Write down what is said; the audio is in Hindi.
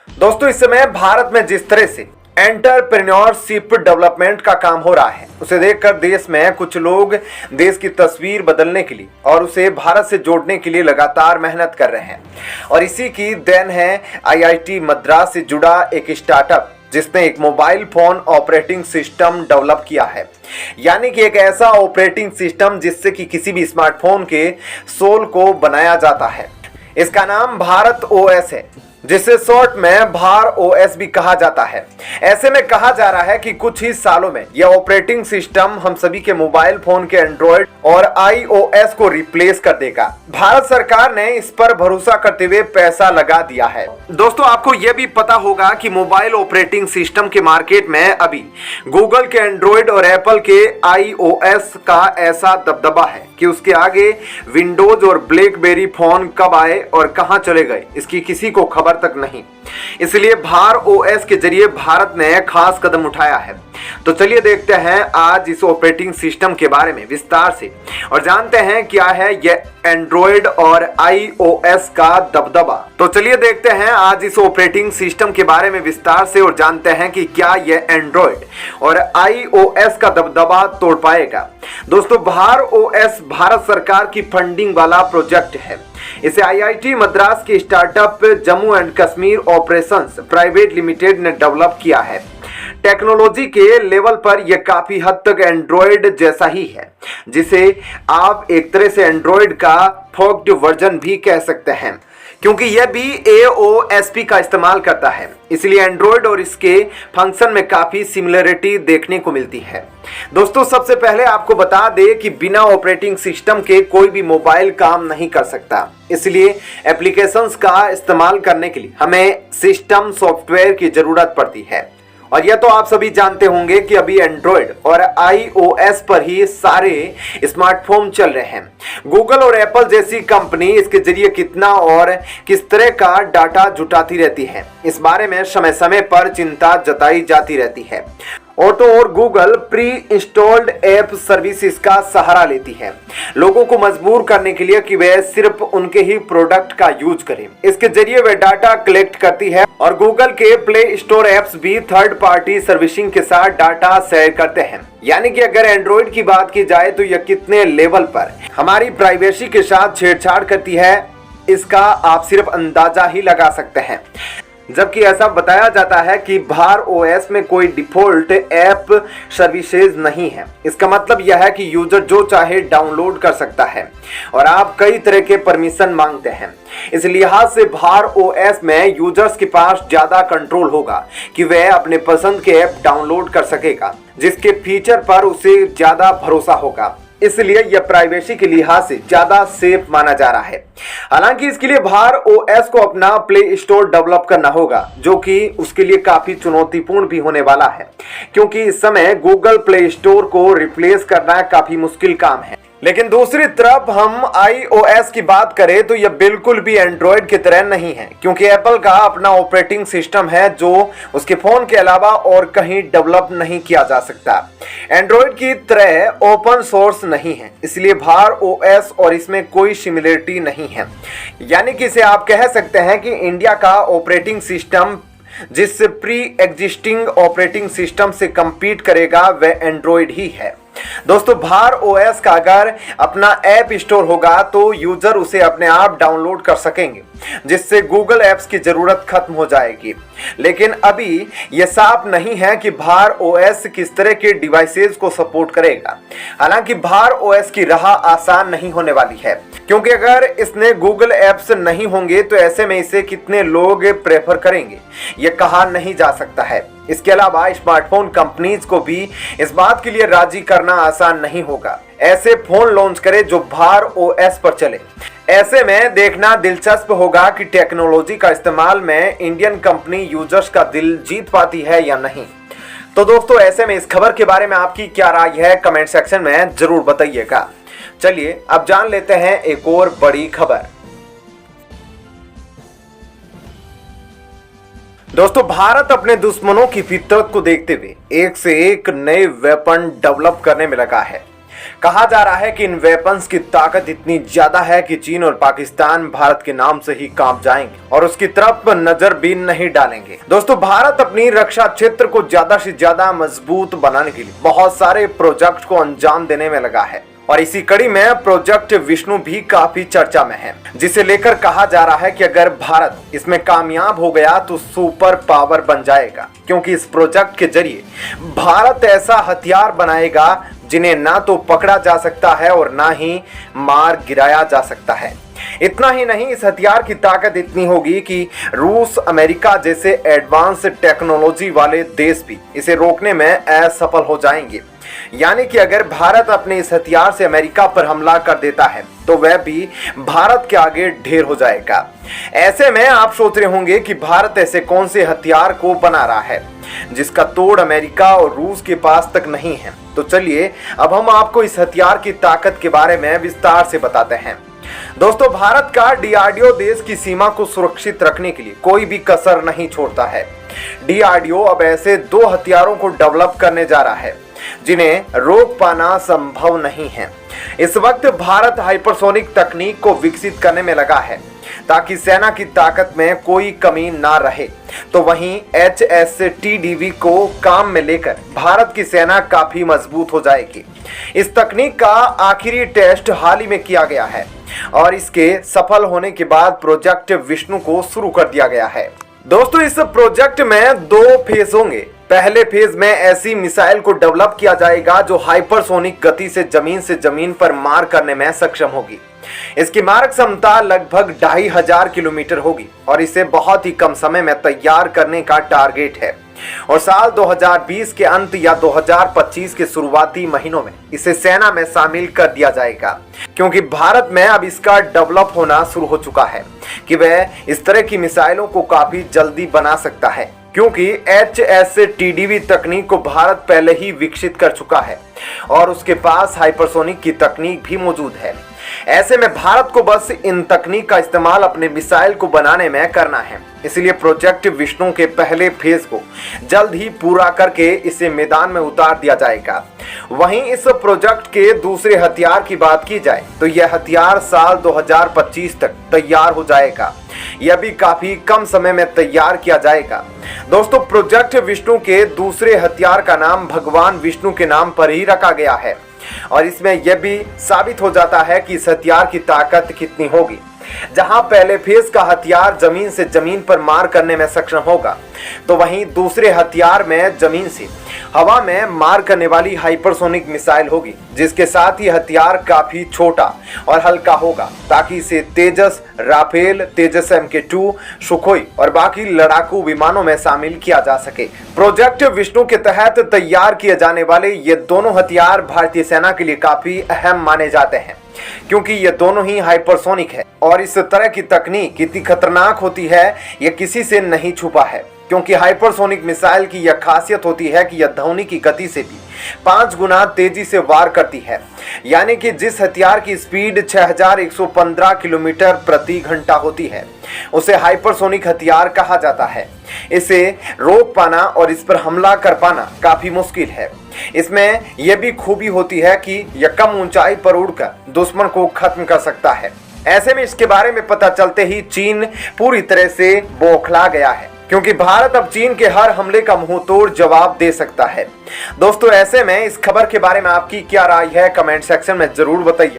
दोस्तों, इस समय भारत में जिस तरह से एंटरप्रेन्योरशिप डेवलपमेंट का काम हो रहा है, उसे देखकर देश में कुछ लोग देश की तस्वीर बदलने के लिए और उसे भारत से जोड़ने के लिए लगातार मेहनत कर रहे हैं। और इसी की देन है आईआईटी मद्रास से जुड़ा एक स्टार्टअप जिसने एक mobile phone operating system develop किया है। यानी कि एक ऐसा ऑपरेटिंग सिस्टम जिससे कि किसी भी स्मार्टफोन के सोल को बनाया जाता है। इसका नाम भारत ओएस है, जिसे शॉर्ट में भार ओएस भी कहा जाता है। ऐसे में कहा जा रहा है कि कुछ ही सालों में यह ऑपरेटिंग सिस्टम हम सभी के मोबाइल फोन के एंड्रॉयड और आईओएस को रिप्लेस कर देगा। भारत सरकार ने इस पर भरोसा करते हुए पैसा लगा दिया है। दोस्तों, आपको यह भी पता होगा कि मोबाइल ऑपरेटिंग सिस्टम के मार्केट में अभी गूगल के एंड्रॉयड और एप्पल के आईओएस का ऐसा दबदबा है कि उसके आगे विंडोज और ब्लैकबेरी फोन कब आए और कहां चले गए, इसकी किसी को खबर तक नहीं। इसलिए भार ओएस के जरिए भारत ने खास कदम उठाया है। तो चलिए देखते हैं आज इस ऑपरेटिंग सिस्टम के बारे में विस्तार से और जानते हैं क्या है यह एंड्रॉयड और आईओएस का दबदबा। तो चलिए देखते हैं आज इस ऑपरेटिंग सिस्टम के बारे में विस्तार से और जानते हैं कि क्या यह एंड्रॉयड और आईओएस का दबदबा तोड़ पाएगा। दोस्तों, भार ओएस भारत सरकार की फंडिंग वाला प्रोजेक्ट है। इसे आईआईटी मद्रास के startup Jammu and Kashmir operations private limited ने डेवलप किया है। टेक्नोलॉजी के लेवल पर यह काफी हद तक एंड्रॉयड जैसा ही है, जिसे आप एक तरह से एंड्रॉयड का फोक्ड वर्जन भी कह सकते हैं, क्योंकि यह भी एओएसपी का इस्तेमाल करता है। इसलिए एंड्रॉयड और इसके फंक्शन में काफी सिमिलरिटी देखने को मिलती है। दोस्तों, सबसे पहले आपको बता दें कि बिना ऑपरेटिंग सिस्टम के कोई भी मोबाइल काम नहीं कर सकता। इसलिए एप्लीकेशंस का इस्तेमाल करने के लिए हमें सिस्टम सॉफ्टवेयर की जरूरत पड़ती है। और यह तो आप सभी जानते होंगे कि अभी एंड्रॉयड और आईओएस पर ही सारे स्मार्टफोन चल रहे हैं। गूगल और एप्पल जैसी कंपनी इसके जरिए कितना और किस तरह का डाटा जुटाती रहती है, इस बारे में समय समय पर चिंता जताई जाती रहती है। और तो और Google pre installed app services का सहारा लेती है, लोगों को मजबूर करने के लिए कि वे सिर्फ उनके ही प्रोडक्ट का यूज करें। इसके जरिए वे डाटा कलेक्ट करती है और गूगल के प्ले स्टोर ऐप्स भी थर्ड पार्टी सर्विसिंग के साथ डाटा शेयर करते हैं। यानी कि अगर एंड्रॉयड की बात की जाए तो यह कितने लेवल पर हमारी प्राइवेसी के साथ छेड़छाड़ करती है, इसका आप सिर्फ अंदाजा ही लगा सकते हैं। जबकि ऐसा बताया जाता है कि भार ओएस में कोई डिफॉल्ट ऐप सर्विसेज नहीं है। इसका मतलब यह है कि यूजर जो चाहे डाउनलोड कर सकता है और आप कई तरह के परमिशन मांगते हैं। इस लिहाज से भार ओएस में यूजर्स के पास ज्यादा कंट्रोल होगा कि वह अपने पसंद के ऐप डाउनलोड कर सकेगा, जिसके फीचर पर उसे ज्यादा भरोसा होगा। इसलिए यह प्राइवेसी के लिहाज से ज्यादा सेफ माना जा रहा है। हालांकि इसके लिए भार ओएस को अपना प्ले स्टोर डेवलप करना होगा, जो कि उसके लिए काफी चुनौतीपूर्ण भी होने वाला है, क्योंकि इस समय गूगल प्ले स्टोर को रिप्लेस करना काफी मुश्किल काम है। लेकिन दूसरी तरफ हम आईओएस की बात करें तो यह बिल्कुल भी एंड्रॉयड की तरह नहीं है, क्योंकि एप्पल का अपना ऑपरेटिंग सिस्टम है जो उसके फोन के अलावा और कहीं डेवलप नहीं किया जा सकता। एंड्रॉयड की तरह ओपन सोर्स नहीं है, इसलिए भार ओएस और इसमें कोई सिमिलरिटी नहीं है। यानी कि इसे आप कह सकते हैं कि इंडिया का ऑपरेटिंग सिस्टम जिस प्री एग्जिस्टिंग ऑपरेटिंग सिस्टम से कंपीट करेगा वह एंड्रॉयड ही है। दोस्तों, भार ओएस का अगर अपना ऐप स्टोर होगा तो यूजर उसे अपने आप डाउनलोड कर सकेंगे, जिससे गूगल एप्स की जरूरत खत्म हो जाएगी। लेकिन अभी यह साफ नहीं है कि भार ओएस किस तरह के डिवाइसेस को सपोर्ट करेगा। हालांकि भार ओएस की राह आसान नहीं होने वाली है, क्योंकि अगर इसने गूगल एप्स नहीं होंगे तो ऐसे में इसे कितने लोग प्रेफर करेंगे यह कहा नहीं जा सकता है। इसके अलावा स्मार्टफोन कंपनीज को भी इस बात के लिए राजी करना आसान नहीं होगा। ऐसे फोन लॉन्च करे जो भार ओएस पर चले। ऐसे में देखना दिलचस्प होगा कि टेक्नोलॉजी का इस्तेमाल में इंडियन कंपनी यूजर्स का दिल जीत पाती है या नहीं। तो दोस्तों, ऐसे में इस खबर के बारे में आपकी क्या राय है, कमेंट सेक्शन में जरूर बताइएगा। चलिए अब जान लेते हैं एक और बड़ी खबर। दोस्तों, भारत अपने दुश्मनों की फितरत को देखते हुए एक से एक नए वेपन डेवलप करने में लगा है। कहा जा रहा है कि इन वेपन्स की ताकत इतनी ज्यादा है कि चीन और पाकिस्तान भारत के नाम से ही कांप जाएंगे और उसकी तरफ नजर भी नहीं डालेंगे। दोस्तों, भारत अपनी रक्षा क्षेत्र को ज्यादा से ज्यादा मजबूत बनाने के लिए बहुत सारे प्रोजेक्ट को अंजाम देने में लगा है और इसी कड़ी में प्रोजेक्ट विष्णु भी काफी चर्चा में है, जिसे लेकर कहा जा रहा है कि अगर भारत इसमें कामयाब हो गया तो सुपर पावर बन जाएगा, क्योंकि इस प्रोजेक्ट के जरिए भारत ऐसा हथियार बनाएगा जिन्हें ना तो पकड़ा जा सकता है और ना ही मार गिराया जा सकता है। इतना ही नहीं, इस हथियार की ताकत इतनी होगी कि रूस, अमेरिका जैसे एडवांस टेक्नोलॉजी वाले देश भी इसे रोकने में असफल हो जाएंगे। यानी कि अगर भारत अपने इस हथियार से अमेरिका पर हमला कर देता है तो वह भी भारत के आगे ढेर हो जाएगा। ऐसे में आप सोच रहे होंगे कि भारत ऐसे कौन से हथियार को बना रहा है जिसका तोड़ अमेरिका और रूस के पास तक नहीं है। तो चलिए अब हम आपको इस हथियार की ताकत के बारे में विस्तार से बताते हैं। दोस्तों, भारत का डीआरडीओ देश की सीमा को सुरक्षित रखने के लिए कोई भी कसर नहीं छोड़ता है। डीआरडीओ अब ऐसे 2 हथियारों को डेवलप करने जा रहा है जिन्हें रोक पाना संभव नहीं है। इस वक्त भारत हाइपरसोनिक तकनीक को विकसित करने में लगा है ताकि सेना की ताकत में कोई कमी ना रहे। तो वहीं HSTDV को काम में लेकर भारत की सेना काफी मजबूत हो जाएगी। इस तकनीक का आखिरी टेस्ट हाल ही में किया गया है और इसके सफल होने के बाद प्रोजेक्ट विष्णु को शुरू कर दिया गया है। दोस्तों, इस प्रोजेक्ट में 2 फेज होंगे। पहले फेज में ऐसी मिसाइल को डेवलप किया जाएगा जो हाइपरसोनिक गति से जमीन पर मार करने में सक्षम होगी। इसकी मारक क्षमता लगभग 2500 किलोमीटर होगी और इसे बहुत ही कम समय में तैयार करने का टारगेट है और साल 2020 के अंत या 2025 के शुरुआती महीनों में इसे सेना में शामिल कर दिया जाएगा, क्योंकि भारत में अब इसका डेवलप होना शुरू हो चुका है कि वह इस तरह की मिसाइलों को काफी जल्दी बना सकता है, क्योंकि HSTDV तकनीक को भारत पहले ही विकसित कर चुका है और उसके पास हाइपरसोनिक की तकनीक भी मौजूद है। ऐसे में भारत को बस इन तकनीक का इस्तेमाल अपने मिसाइल को बनाने में करना है। इसलिए प्रोजेक्ट विष्णु के पहले फेज को जल्द ही पूरा करके इसे मैदान में उतार दिया जाएगा। वहीं इस प्रोजेक्ट के दूसरे हथियार की बात की जाए तो यह हथियार साल 2025 तक तैयार हो जाएगा। यह भी काफी कम समय में तैयार किया जाएगा। दोस्तों, प्रोजेक्ट विष्णु के दूसरे हथियार का नाम भगवान विष्णु के नाम पर ही रखा गया है और इसमें यह भी साबित हो जाता है कि इस हथियार की ताकत कितनी होगी। जहां पहले फेज का हथियार जमीन से जमीन पर मार करने में सक्षम होगा, तो वहीं दूसरे हथियार में जमीन से हवा में मार करने वाली हाइपरसोनिक मिसाइल होगी, जिसके साथ ही हथियार काफी छोटा और हल्का होगा ताकि इसे तेजस, राफेल, तेजस MK2, सुखोई और बाकी लड़ाकू विमानों में शामिल किया जा सके। प्रोजेक्ट विष्णु के तहत तैयार किए जाने वाले ये दोनों हथियार भारतीय सेना के लिए काफी अहम माने जाते हैं, क्योंकि ये दोनों ही हाइपरसोनिक है और इस तरह की तकनीक कितनी खतरनाक होती है ये किसी से नहीं छुपा है, क्योंकि हाइपरसोनिक मिसाइल की यह खासियत होती है कि यह ध्वनि की गति से भी 5 गुना तेजी से वार करती है। यानी कि जिस हथियार की स्पीड 6115 किलोमीटर प्रति घंटा होती है उसे हाइपरसोनिक हथियार कहा जाता है। इसे रोक पाना और इस पर हमला कर पाना काफी मुश्किल है। इसमें यह भी खूबी होती है कि यह कम ऊंचाई पर उड़कर दुश्मन को खत्म कर सकता है। ऐसे में इसके बारे में पता चलते ही चीन पूरी तरह से बौखला गया है, क्योंकि भारत अब चीन के हर हमले का मुंहतोड़ जवाब दे सकता है। दोस्तों, ऐसे में इस खबर के बारे में आपकी क्या राय है, कमेंट सेक्शन में जरूर बताइए।